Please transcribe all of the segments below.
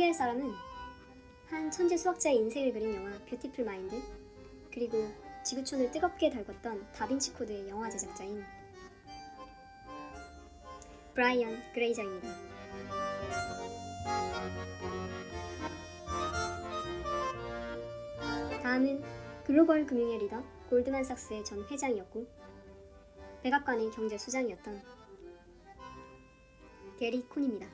소개할 사람은 한 천재 수학자의 인생을 그린 영화 뷰티풀 마인드, 그리고 지구촌을 뜨겁게 달궜던 다빈치 코드의 영화 제작자인 브라이언 그레이저입니다. 다음은 글로벌 금융의 리더 골드만삭스의 전 회장이었고 백악관의 경제수장이었던 게리 콘입니다.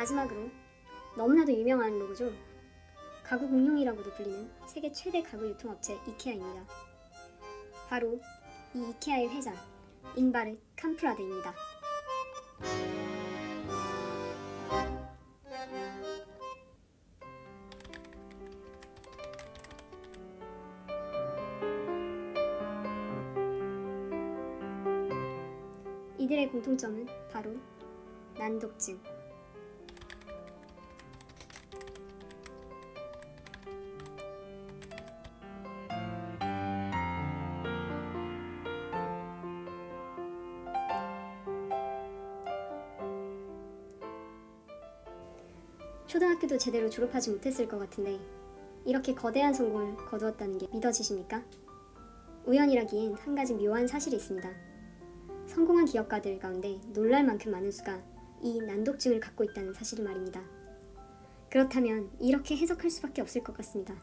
마지막으로 너무나도 유명한 로고죠. 가구 공룡이라고도 불리는 세계 최대 가구 유통업체 이케아입니다. 바로 이 이케아의 회장 잉바르 캄프라데입니다. 이들의 공통점은 바로 난독증. 초등학교도 제대로 졸업하지 못했을 것 같은데 이렇게 거대한 성공을 거두었다는 게 믿어지십니까? 우연이라기엔 한 가지 묘한 사실이 있습니다. 성공한 기업가들 가운데 놀랄 만큼 많은 수가 이 난독증을 갖고 있다는 사실을 말입니다. 그렇다면 이렇게 해석할 수밖에 없을 것 같습니다.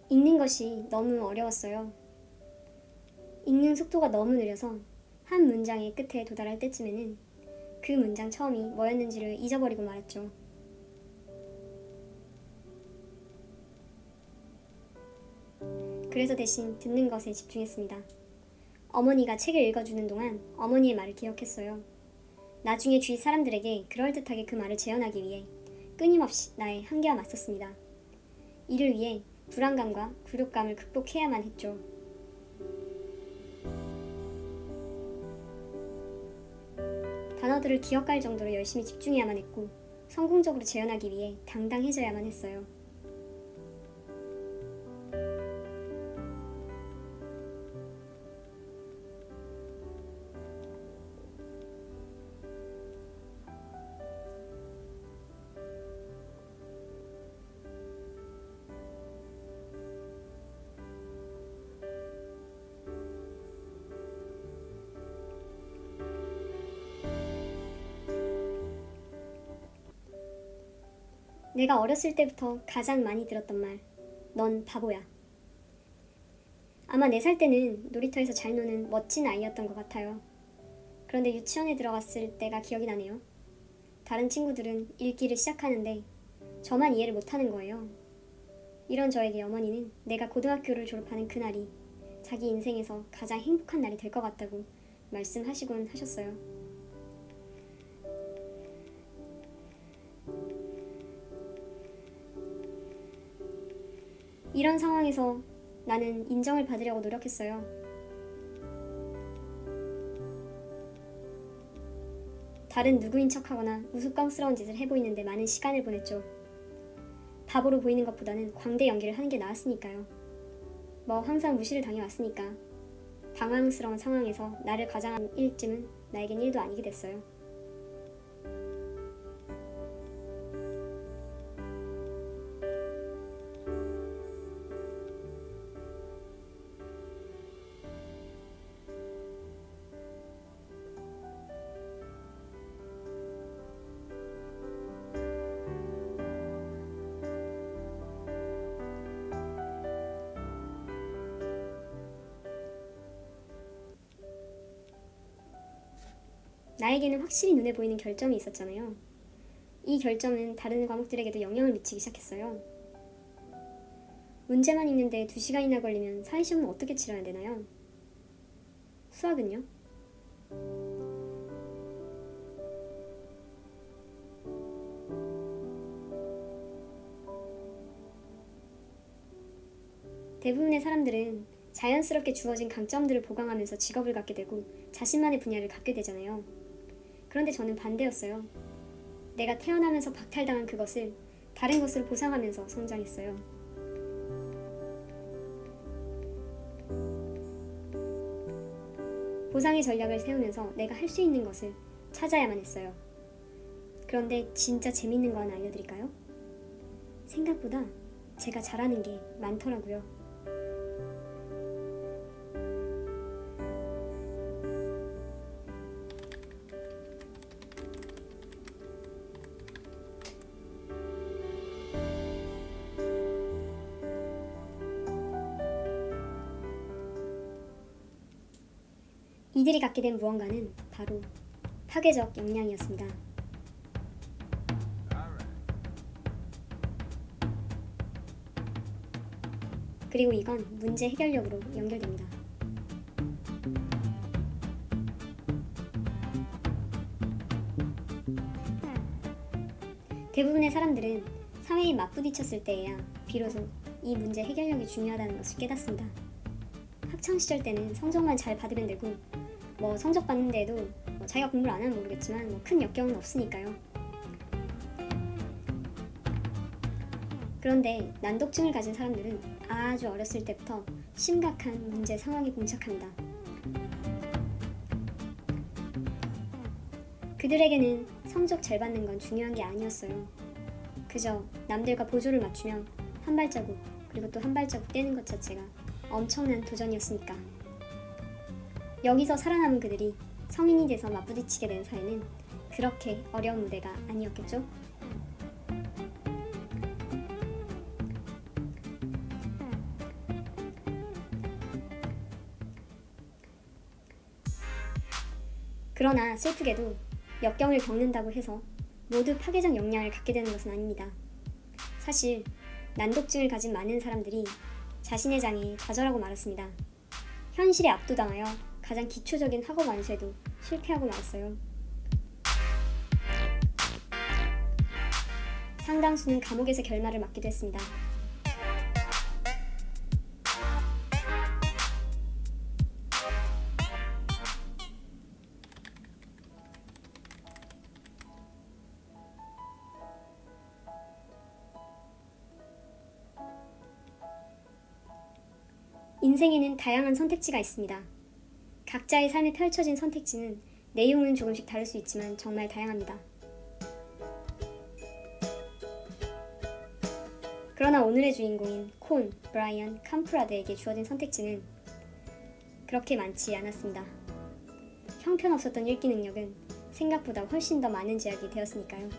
읽는 것이 너무 어려웠어요. 읽는 속도가 너무 느려서 한 문장의 끝에 도달할 때쯤에는 그 문장 처음이 뭐였는지를 잊어버리고 말았죠. 그래서 대신 듣는 것에 집중했습니다. 어머니가 책을 읽어주는 동안 어머니의 말을 기억했어요. 나중에 주위 사람들에게 그럴듯하게 그 말을 재현하기 위해 끊임없이 나의 한계와 맞섰습니다. 이를 위해 불안감과 굴욕감을 극복해야만 했죠. 단어들을 기억할 정도로 열심히 집중해야만 했고 성공적으로 재현하기 위해 당당해져야만 했어요. 내가 어렸을 때부터 가장 많이 들었던 말, 넌 바보야. 아마 4살 때는 놀이터에서 잘 노는 멋진 아이였던 것 같아요. 그런데 유치원에 들어갔을 때가 기억이 나네요. 다른 친구들은 읽기를 시작하는데 저만 이해를 못하는 거예요. 이런 저에게 어머니는 내가 고등학교를 졸업하는 그날이 자기 인생에서 가장 행복한 날이 될 것 같다고 말씀하시곤 하셨어요. 이런 상황에서 나는 인정을 받으려고 노력했어요. 다른 누구인 척하거나 우스꽝스러운 짓을 해보이는데 많은 시간을 보냈죠. 바보로 보이는 것보다는 광대 연기를 하는 게 나았으니까요. 뭐 항상 무시를 당해왔으니까 당황스러운 상황에서 나를 가장한 일쯤은 나에겐 일도 아니게 됐어요. 나에게는 확실히 눈에 보이는 결점이 있었잖아요. 이 결점은 다른 과목들에게도 영향을 미치기 시작했어요. 문제만 읽는데 2시간이나 걸리면 사회시험은 어떻게 치러야 되나요? 수학은요? 대부분의 사람들은 자연스럽게 주어진 강점들을 보강하면서 직업을 갖게 되고 자신만의 분야를 갖게 되잖아요. 그런데 저는 반대였어요. 내가 태어나면서 박탈당한 그것을 다른 것으로 보상하면서 성장했어요. 보상의 전략을 세우면서 내가 할 수 있는 것을 찾아야만 했어요. 그런데 진짜 재밌는 거 하나 알려드릴까요? 생각보다 제가 잘하는 게 많더라고요. 이들이 갖게 된 무언가는 바로 파괴적 역량이었습니다. 그리고 이건 문제 해결력으로 연결됩니다. 대부분의 사람들은 사회에 맞부딪혔을 때에야 비로소 이 문제 해결력이 중요하다는 것을 깨닫습니다. 학창시절 때는 성적만 잘 받으면 되고 성적 받는데도 자기가 공부를 안 하면 모르겠지만 큰 역경은 없으니까요. 그런데 난독증을 가진 사람들은 아주 어렸을 때부터 심각한 문제 상황에 봉착합니다. 그들에게는 성적 잘 받는 건 중요한 게 아니었어요. 그저 남들과 보조를 맞추며 한 발자국 그리고 또 한 발자국 떼는 것 자체가 엄청난 도전이었으니까. 여기서 살아남은 그들이 성인이 돼서 맞부딪히게 된 사회는 그렇게 어려운 무대가 아니었겠죠? 그러나 슬프게도 역경을 겪는다고 해서 모두 파괴적 역량을 갖게 되는 것은 아닙니다. 사실 난독증을 가진 많은 사람들이 자신의 장애에 좌절하고 말았습니다. 현실에 압도당하여 가장 기초적인 학업 완수에도 실패하고 말았어요. 상당수는 감옥에서 결말을 맞기도 했습니다. 인생에는 다양한 선택지가 있습니다. 각자의 삶에 펼쳐진 선택지는 내용은 조금씩 다를 수 있지만 정말 다양합니다. 그러나 오늘의 주인공인 콘, 브라이언, 캄프라드에게 주어진 선택지는 그렇게 많지 않았습니다. 형편없었던 읽기 능력은 생각보다 훨씬 더 많은 제약이 되었으니까요.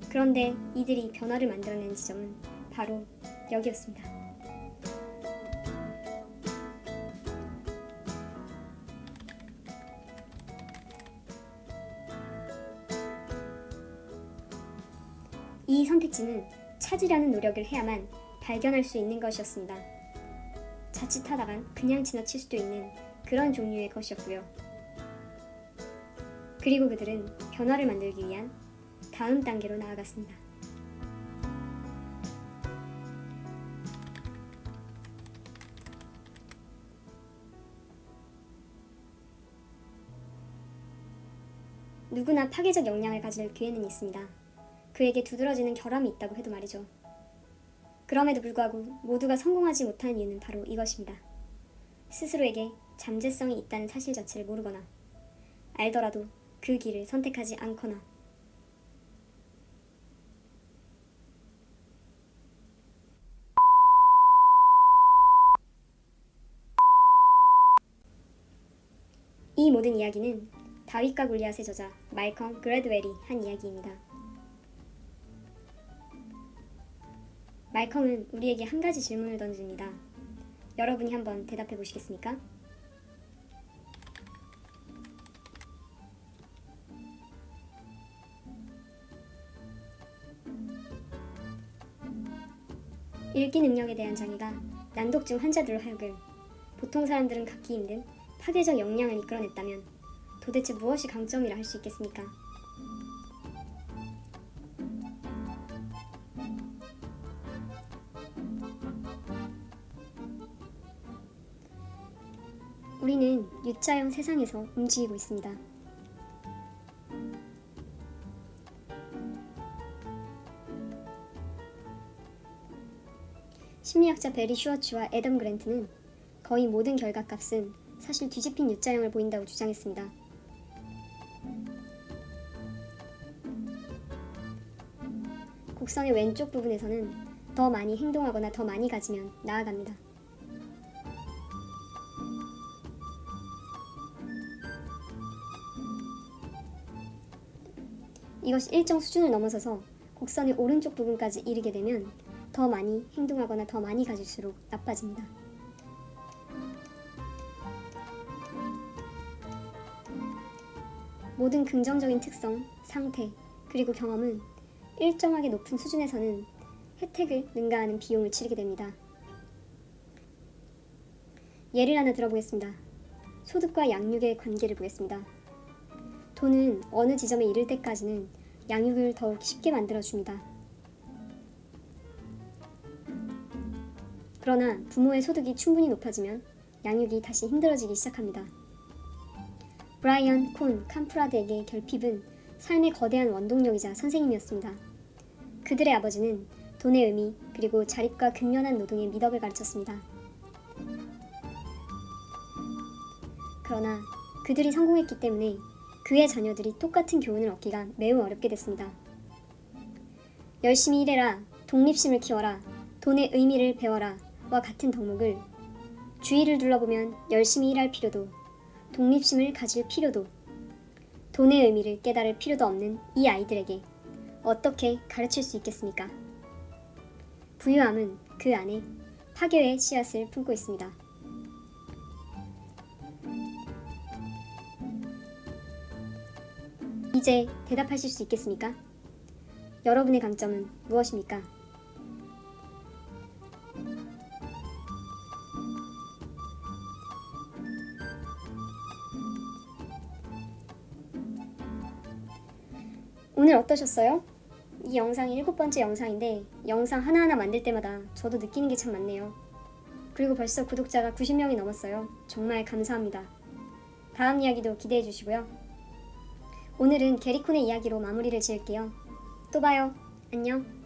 그런데 이들이 변화를 만들어낸 지점은 바로 여기였습니다. 이 선택지는 찾으려는 노력을 해야만 발견할 수 있는 것이었습니다. 자칫하다간 그냥 지나칠 수도 있는 그런 종류의 것이었고요. 그리고 그들은 변화를 만들기 위한 다음 단계로 나아갔습니다. 누구나 파괴적 역량을 가질 기회는 있습니다. 그에게 두드러지는 결함이 있다고 해도 말이죠. 그럼에도 불구하고 모두가 성공하지 못하는 이유는 바로 이것입니다. 스스로에게 잠재성이 있다는 사실 자체를 모르거나 알더라도 그 길을 선택하지 않거나 이 모든 이야기는 다윗과 골리앗의 저자 말컴 그래드웰이 한 이야기입니다. 말컴은 우리에게 한 가지 질문을 던집니다. 여러분이 한번 대답해 보시겠습니까? 읽기 능력에 대한 장애가 난독증 환자들로 하여금 보통 사람들은 갖기 힘든 파괴적 역량을 이끌어냈다면 도대체 무엇이 강점이라 할 수 있겠습니까? 우리는 U자형 세상에서 움직이고 있습니다. 심리학자 베리 슈워츠와 애덤 그랜트는 거의 모든 결과값은 사실 뒤집힌 U자형을 보인다고 주장했습니다. 곡선의 왼쪽 부분에서는 더 많이 행동하거나 더 많이 가지면 나아갑니다. 이것이 일정 수준을 넘어서서 곡선의 오른쪽 부분까지 이르게 되면 더 많이 행동하거나 더 많이 가질수록 나빠집니다. 모든 긍정적인 특성, 상태, 그리고 경험은 일정하게 높은 수준에서는 혜택을 능가하는 비용을 치르게 됩니다. 예를 하나 들어보겠습니다. 소득과 양육의 관계를 보겠습니다. 돈은 어느 지점에 이를 때까지는 양육을 더욱 쉽게 만들어줍니다. 그러나 부모의 소득이 충분히 높아지면 양육이 다시 힘들어지기 시작합니다. 브라이언 콘 캄프라드에게 결핍은 삶의 거대한 원동력이자 선생님이었습니다. 그들의 아버지는 돈의 의미 그리고 자립과 근면한 노동의 미덕을 가르쳤습니다. 그러나 그들이 성공했기 때문에 그의 자녀들이 똑같은 교훈을 얻기가 매우 어렵게 됐습니다. 열심히 일해라, 독립심을 키워라, 돈의 의미를 배워라 와 같은 덕목을 주위를 둘러보면 열심히 일할 필요도, 독립심을 가질 필요도, 돈의 의미를 깨달을 필요도 없는 이 아이들에게 어떻게 가르칠 수 있겠습니까? 부유함은 그 안에 파괴의 씨앗을 품고 있습니다. 이제 대답하실 수 있겠습니까? 여러분의 강점은 무엇입니까? 오늘 어떠셨어요? 이 영상이 7번째 영상인데 영상 하나하나 만들 때마다 저도 느끼는 게 참 많네요. 그리고 벌써 구독자가 90명이 넘었어요. 정말 감사합니다. 다음 이야기도 기대해 주시고요. 오늘은 게리콘의 이야기로 마무리를 지을게요. 또 봐요. 안녕.